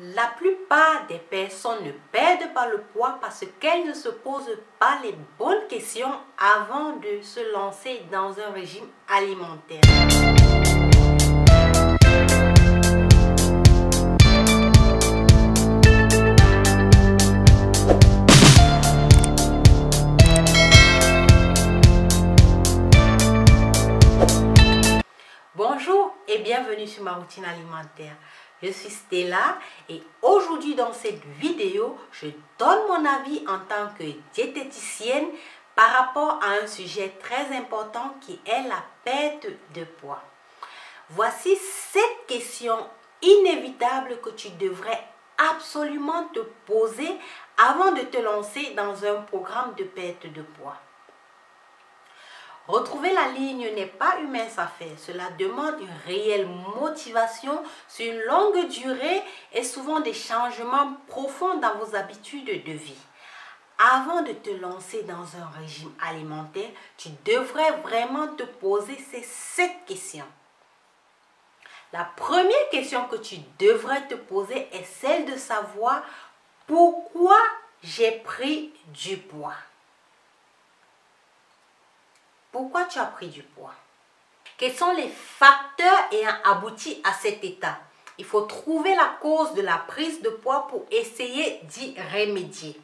La plupart des personnes ne perdent pas le poids parce qu'elles ne se posent pas les bonnes questions avant de se lancer dans un régime alimentaire. Bonjour et bienvenue sur ma routine alimentaire. Je suis Stella et aujourd'hui dans cette vidéo, je donne mon avis en tant que diététicienne par rapport à un sujet très important qui est la perte de poids. Voici 7 questions inévitables que tu devrais absolument te poser avant de te lancer dans un programme de perte de poids. Retrouver la ligne n'est pas une mince affaire. Cela demande une réelle motivation sur une longue durée et souvent des changements profonds dans vos habitudes de vie. Avant de te lancer dans un régime alimentaire, tu devrais vraiment te poser ces 7 questions. La première question que tu devrais te poser est celle de savoir pourquoi j'ai pris du poids. Pourquoi tu as pris du poids? Quels sont les facteurs ayant abouti à cet état? Il faut trouver la cause de la prise de poids pour essayer d'y remédier.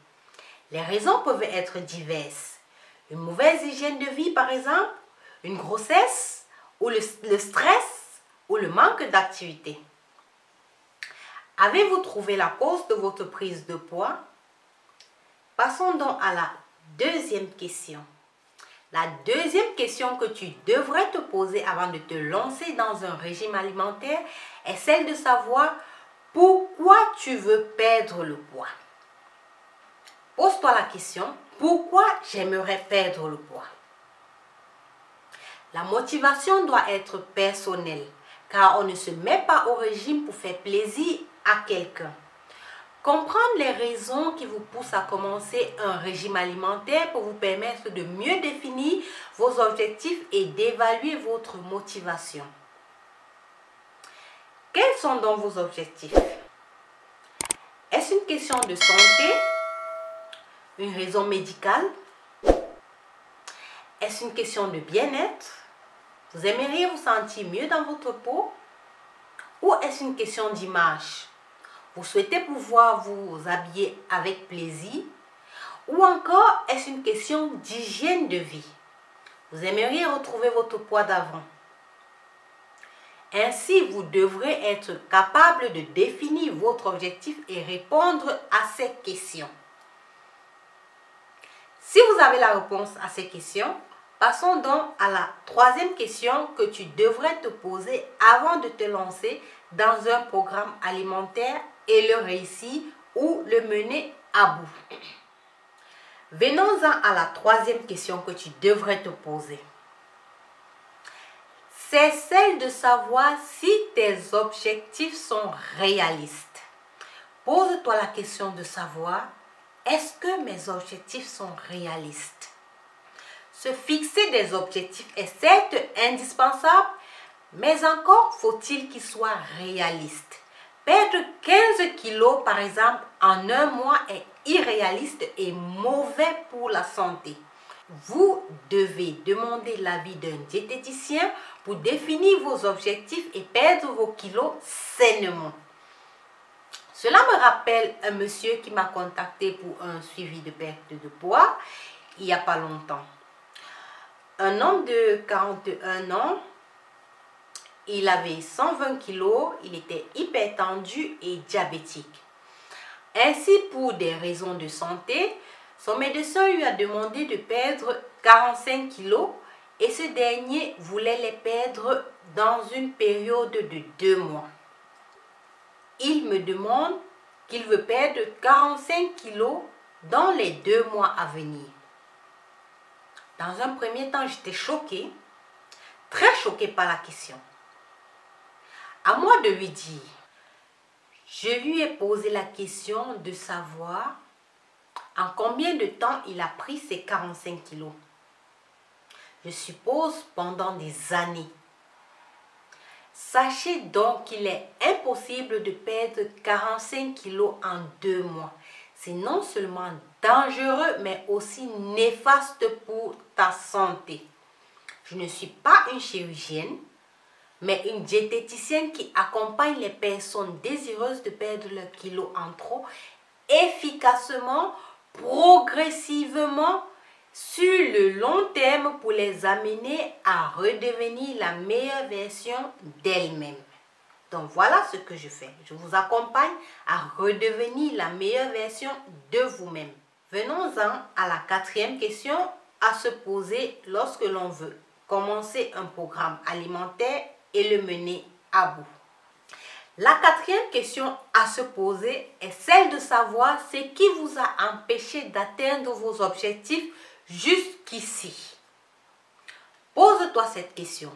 Les raisons peuvent être diverses. Une mauvaise hygiène de vie par exemple, une grossesse, ou le stress, ou le manque d'activité. Avez-vous trouvé la cause de votre prise de poids? Passons donc à la deuxième question. La deuxième question que tu devrais te poser avant de te lancer dans un régime alimentaire est celle de savoir pourquoi tu veux perdre le poids. Pose-toi la question, pourquoi j'aimerais perdre le poids? La motivation doit être personnelle, car on ne se met pas au régime pour faire plaisir à quelqu'un. Comprendre les raisons qui vous poussent à commencer un régime alimentaire pour vous permettre de mieux définir vos objectifs et d'évaluer votre motivation. Quels sont donc vos objectifs? Est-ce une question de santé? Une raison médicale? Est-ce une question de bien-être? Vous aimeriez vous sentir mieux dans votre peau? Ou est-ce une question d'image? Vous souhaitez pouvoir vous habiller avec plaisir? Ou encore, est-ce une question d'hygiène de vie? Vous aimeriez retrouver votre poids d'avant? Ainsi, vous devrez être capable de définir votre objectif et répondre à ces questions. Si vous avez la réponse à ces questions, passons donc à la troisième question que tu devrais te poser avant de te lancer dans un programme alimentaire et le réussir ou le mener à bout. Venons-en à la troisième question que tu devrais te poser. C'est celle de savoir si tes objectifs sont réalistes. Pose-toi la question de savoir, est-ce que mes objectifs sont réalistes? Se fixer des objectifs est certes indispensable, mais encore faut-il qu'ils soient réalistes. Perdre 15 kilos par exemple en un mois est irréaliste et mauvais pour la santé. Vous devez demander l'avis d'un diététicien pour définir vos objectifs et perdre vos kilos sainement. Cela me rappelle un monsieur qui m'a contacté pour un suivi de perte de poids il n'y a pas longtemps. Un homme de 41 ans. Il avait 120 kilos, il était hypertendu et diabétique. Ainsi, pour des raisons de santé, son médecin lui a demandé de perdre 45 kilos et ce dernier voulait les perdre dans une période de 2 mois. Il me demande qu'il veut perdre 45 kilos dans les 2 mois à venir. Dans un premier temps, j'étais choquée, très choquée par la question. À moi de lui dire, je lui ai posé la question de savoir en combien de temps il a pris ses 45 kilos. Je suppose pendant des années. Sachez donc qu'il est impossible de perdre 45 kilos en 2 mois. C'est non seulement dangereux, mais aussi néfaste pour ta santé. Je ne suis pas une chirurgienne, mais une diététicienne qui accompagne les personnes désireuses de perdre leurs kilos en trop efficacement, progressivement, sur le long terme pour les amener à redevenir la meilleure version d'elles-mêmes. Donc voilà ce que je fais. Je vous accompagne à redevenir la meilleure version de vous-même. Venons-en à la 4e question à se poser lorsque l'on veut commencer un programme alimentaire et le mener à bout. La 4e question à se poser est celle de savoir ce qui vous a empêché d'atteindre vos objectifs jusqu'ici. Pose-toi cette question.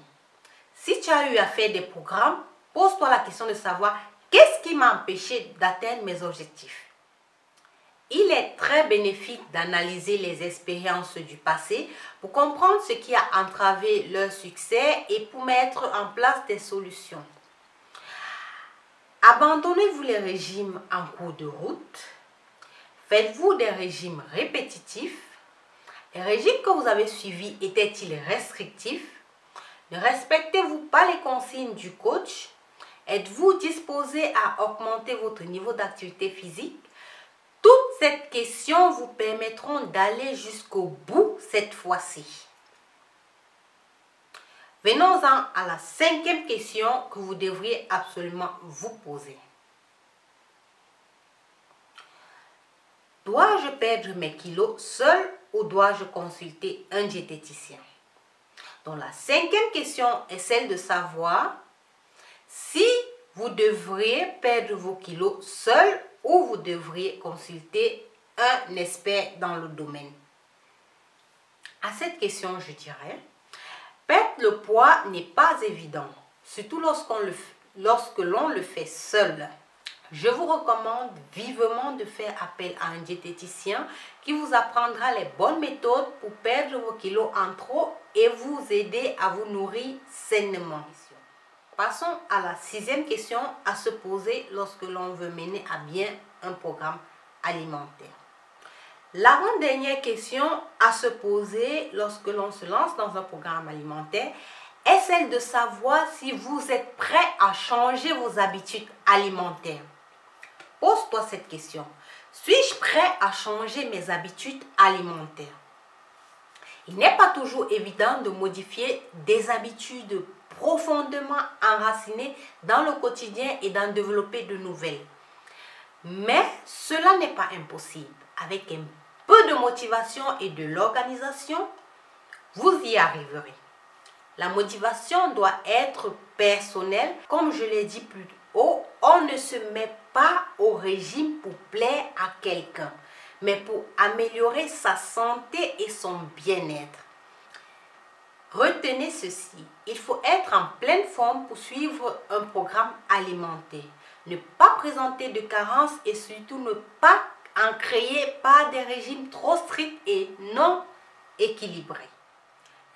Si tu as eu à faire des programmes, pose-toi la question de savoir qu'est-ce qui m'a empêché d'atteindre mes objectifs. Il est très bénéfique d'analyser les expériences du passé pour comprendre ce qui a entravé leur succès et pour mettre en place des solutions. Abandonnez-vous les régimes en cours de route. Faites-vous des régimes répétitifs. Les régimes que vous avez suivis étaient-ils restrictifs? Ne respectez-vous pas les consignes du coach? Êtes-vous disposé à augmenter votre niveau d'activité physique? Toutes ces questions vous permettront d'aller jusqu'au bout cette fois-ci. Venons-en à la 5e question que vous devriez absolument vous poser. Dois-je perdre mes kilos seul ou dois-je consulter un diététicien? Donc la 5e question est celle de savoir si vous devriez perdre vos kilos seul ou vous devriez consulter un expert dans le domaine. À cette question, je dirais, perdre le poids n'est pas évident, surtout lorsque l'on le fait seul. Je vous recommande vivement de faire appel à un diététicien qui vous apprendra les bonnes méthodes pour perdre vos kilos en trop et vous aider à vous nourrir sainement. Passons à la 6e question à se poser lorsque l'on veut mener à bien un programme alimentaire. L'avant-dernière question à se poser lorsque l'on se lance dans un programme alimentaire est celle de savoir si vous êtes prêt à changer vos habitudes alimentaires. Pose-toi cette question. Suis-je prêt à changer mes habitudes alimentaires? Il n'est pas toujours évident de modifier des habitudes profondément enracinées dans le quotidien et d'en développer de nouvelles. Mais cela n'est pas impossible. Avec un peu de motivation et de l'organisation, vous y arriverez. La motivation doit être personnelle. Comme je l'ai dit plus haut, on ne se met pas au régime pour plaire à quelqu'un, mais pour améliorer sa santé et son bien-être. Retenez ceci, il faut être en pleine forme pour suivre un programme alimentaire. Ne pas présenter de carences et surtout ne pas en créer par des régimes trop stricts et non équilibrés.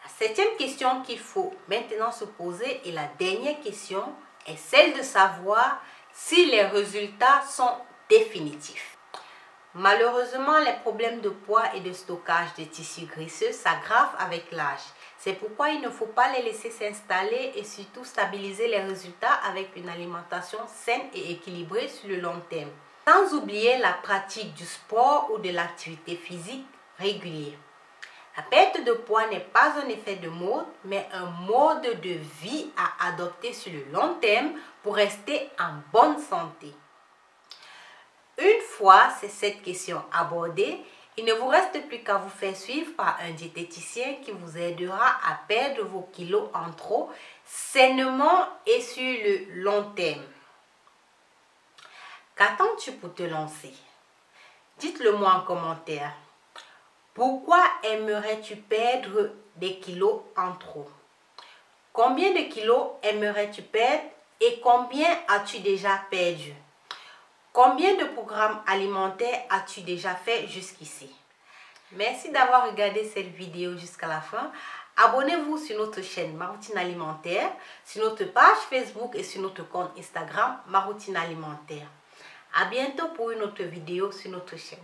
La 7e question qu'il faut maintenant se poser et la dernière question est celle de savoir si les résultats sont définitifs. Malheureusement, les problèmes de poids et de stockage des tissus graisseux s'aggravent avec l'âge. C'est pourquoi il ne faut pas les laisser s'installer et surtout stabiliser les résultats avec une alimentation saine et équilibrée sur le long terme. Sans oublier la pratique du sport ou de l'activité physique régulière. La perte de poids n'est pas un effet de mode, mais un mode de vie à adopter sur le long terme pour rester en bonne santé. Une fois cette question abordée, il ne vous reste plus qu'à vous faire suivre par un diététicien qui vous aidera à perdre vos kilos en trop sainement et sur le long terme. Qu'attends-tu pour te lancer? Dites-le moi en commentaire. Pourquoi aimerais-tu perdre des kilos en trop? Combien de kilos aimerais-tu perdre et combien as-tu déjà perdu? Combien de programmes alimentaires as-tu déjà fait jusqu'ici? Merci d'avoir regardé cette vidéo jusqu'à la fin. Abonnez-vous sur notre chaîne Ma Routine Alimentaire, sur notre page Facebook et sur notre compte Instagram Ma Routine Alimentaire. À bientôt pour une autre vidéo sur notre chaîne.